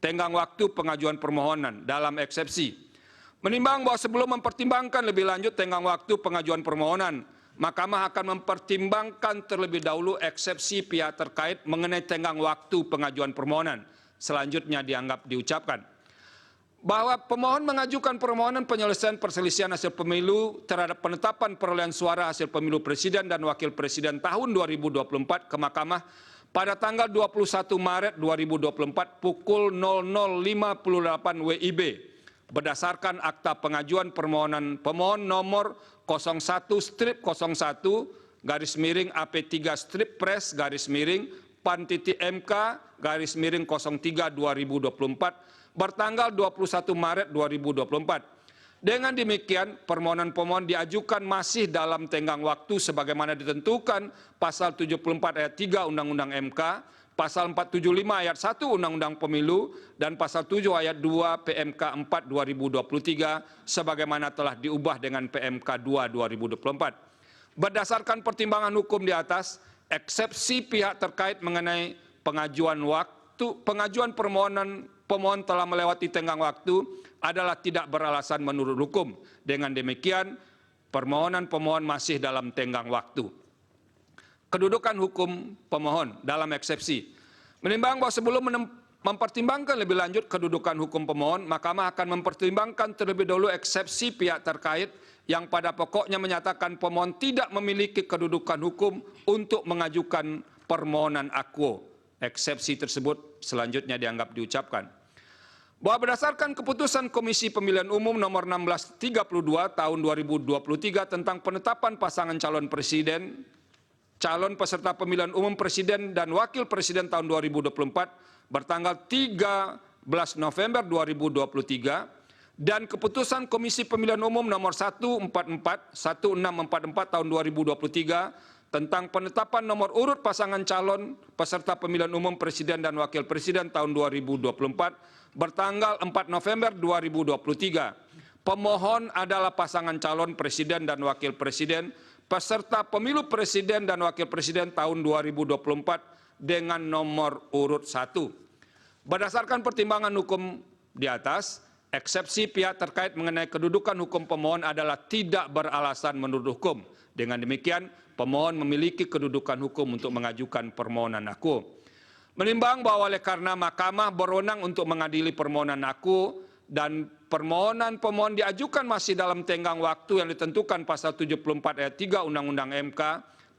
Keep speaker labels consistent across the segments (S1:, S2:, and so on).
S1: tenggang waktu pengajuan permohonan dalam eksepsi. Menimbang bahwa sebelum mempertimbangkan lebih lanjut tenggang waktu pengajuan permohonan, Mahkamah akan mempertimbangkan terlebih dahulu eksepsi pihak terkait mengenai tenggang waktu pengajuan permohonan. Selanjutnya dianggap diucapkan bahwa pemohon mengajukan permohonan penyelesaian perselisihan hasil pemilu terhadap penetapan perolehan suara hasil pemilu presiden dan wakil presiden tahun 2024 ke Mahkamah pada tanggal 21 Maret 2024 pukul 00.58 WIB berdasarkan akta pengajuan permohonan pemohon nomor 01/01 garis miring AP3 strip press garis miring PAN.MK garis miring 03 2024 bertanggal 21 Maret 2024. Dengan demikian, permohonan pemohon diajukan masih dalam tenggang waktu sebagaimana ditentukan pasal 74 ayat 3 Undang-Undang MK, pasal 475 ayat 1 Undang-Undang Pemilu, dan pasal 7 ayat 2 PMK 4 2023 sebagaimana telah diubah dengan PMK 2 2024. Berdasarkan pertimbangan hukum di atas, eksepsi pihak terkait mengenai pengajuan permohonan pemohon telah melewati tenggang waktu adalah tidak beralasan menurut hukum. Dengan demikian, permohonan pemohon masih dalam tenggang waktu. Kedudukan hukum pemohon dalam eksepsi. Menimbang bahwa sebelum mempertimbangkan lebih lanjut kedudukan hukum pemohon, Mahkamah akan mempertimbangkan terlebih dahulu eksepsi pihak terkait yang pada pokoknya menyatakan pemohon tidak memiliki kedudukan hukum untuk mengajukan permohonan akuo. Eksepsi tersebut selanjutnya dianggap diucapkan bahwa berdasarkan keputusan Komisi Pemilihan Umum nomor 1632 tahun 2023 tentang penetapan pasangan calon presiden, calon peserta pemilihan umum presiden dan wakil presiden tahun 2024 bertanggal 13 November 2023 dan keputusan Komisi Pemilihan Umum nomor 1644 tahun 2023 tentang penetapan nomor urut pasangan calon peserta pemilihan umum presiden dan wakil presiden tahun 2024 bertanggal 4 November 2023. Pemohon adalah pasangan calon presiden dan wakil presiden peserta pemilu presiden dan wakil presiden tahun 2024 dengan nomor urut 1. Berdasarkan pertimbangan hukum di atas, eksepsi pihak terkait mengenai kedudukan hukum pemohon adalah tidak beralasan menurut hukum. Dengan demikian, pemohon memiliki kedudukan hukum untuk mengajukan permohonan akuo. Menimbang bahwa oleh karena Mahkamah berwenang untuk mengadili permohonan akuo dan permohonan pemohon diajukan masih dalam tenggang waktu yang ditentukan pasal 74 ayat 3 Undang-Undang MK,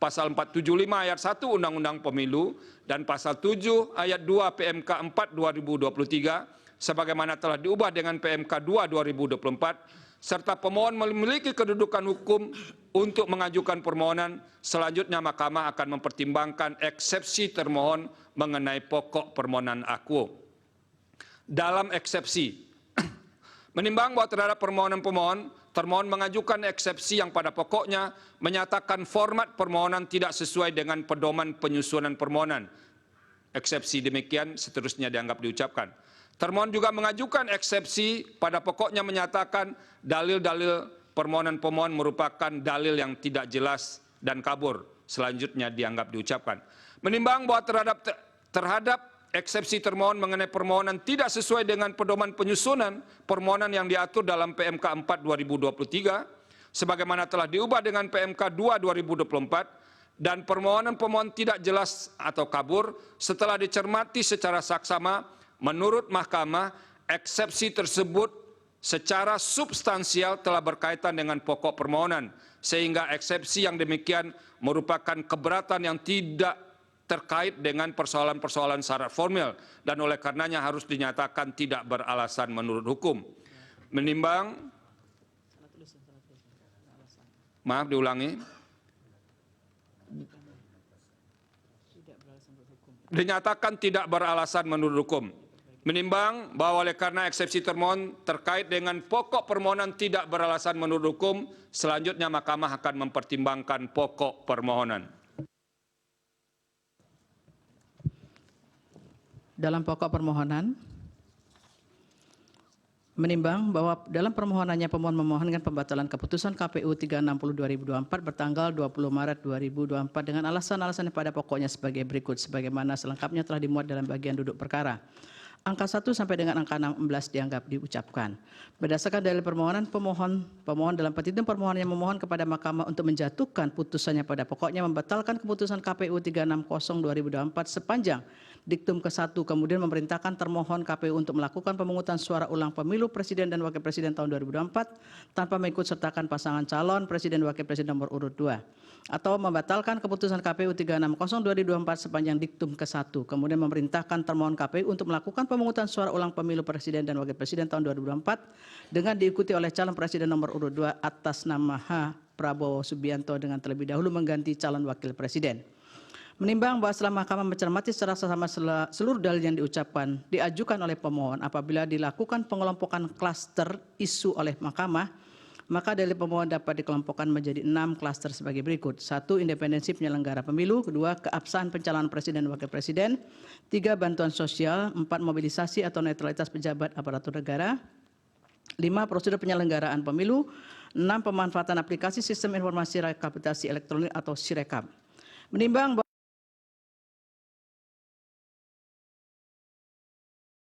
S1: pasal 475 ayat 1 Undang-Undang Pemilu, dan pasal 7 ayat 2 PMK 4 2023, sebagaimana telah diubah dengan PMK 2 2024, serta pemohon memiliki kedudukan hukum untuk mengajukan permohonan, selanjutnya Mahkamah akan mempertimbangkan eksepsi termohon mengenai pokok permohonan akuo. Dalam eksepsi, menimbang bahwa terhadap permohonan pemohon, termohon mengajukan eksepsi yang pada pokoknya menyatakan format permohonan tidak sesuai dengan pedoman penyusunan permohonan. Eksepsi demikian seterusnya dianggap diucapkan. Termohon juga mengajukan eksepsi pada pokoknya menyatakan dalil-dalil permohonan pemohon merupakan dalil yang tidak jelas dan kabur. Selanjutnya dianggap diucapkan. Menimbang bahwa terhadap eksepsi termohon mengenai permohonan tidak sesuai dengan pedoman penyusunan permohonan yang diatur dalam PMK 4 2023, sebagaimana telah diubah dengan PMK 2 2024, dan permohonan pemohon tidak jelas atau kabur setelah dicermati secara saksama, menurut Mahkamah, eksepsi tersebut secara substansial telah berkaitan dengan pokok permohonan, sehingga eksepsi yang demikian merupakan keberatan yang tidak terkait dengan persoalan-persoalan syarat formil dan oleh karenanya harus dinyatakan tidak beralasan menurut hukum. Menimbang, maaf diulangi, dinyatakan tidak beralasan menurut hukum. Menimbang bahwa oleh karena eksepsi termohon terkait dengan pokok permohonan tidak beralasan menurut hukum, selanjutnya Mahkamah akan mempertimbangkan pokok permohonan.
S2: Dalam pokok permohonan, menimbang bahwa dalam permohonannya pemohon memohonkan pembatalan keputusan KPU 360/2024 bertanggal 20 Maret 2024 dengan alasan-alasan pada pokoknya sebagai berikut, sebagaimana selengkapnya telah dimuat dalam bagian duduk perkara. angka 1 sampai dengan angka 16 dianggap diucapkan. Berdasarkan dalil permohonan, pemohon dalam petitum permohonannya memohon kepada Mahkamah untuk menjatuhkan putusannya pada pokoknya membatalkan keputusan KPU 360/2024 sepanjang diktum ke-1, kemudian memerintahkan termohon KPU untuk melakukan pemungutan suara ulang pemilu presiden dan wakil presiden tahun 2024 tanpa mengikut sertakan pasangan calon presiden dan wakil presiden nomor urut 2, atau membatalkan keputusan KPU 360/2024 sepanjang diktum ke-1, kemudian memerintahkan termohon KPU untuk melakukan pemungutan suara ulang pemilu presiden dan wakil presiden tahun 2024 dengan diikuti oleh calon presiden nomor urut 2 atas nama H. Prabowo Subianto dengan terlebih dahulu mengganti calon wakil presiden. Menimbang bahwa setelah Mahkamah mencermati secara seksama seluruh dalil yang diucapkan diajukan oleh pemohon, apabila dilakukan pengelompokan klaster isu oleh Mahkamah, maka dalil pemohon dapat dikelompokkan menjadi 6 klaster sebagai berikut. 1. Independensi penyelenggara pemilu. 2. Keabsahan pencalonan presiden dan wakil presiden. 3. Bantuan sosial. 4. Mobilisasi atau netralitas pejabat aparatur negara. 5. Prosedur penyelenggaraan pemilu. 6. Pemanfaatan aplikasi sistem informasi rekapitulasi elektronik atau Sirekap. Menimbang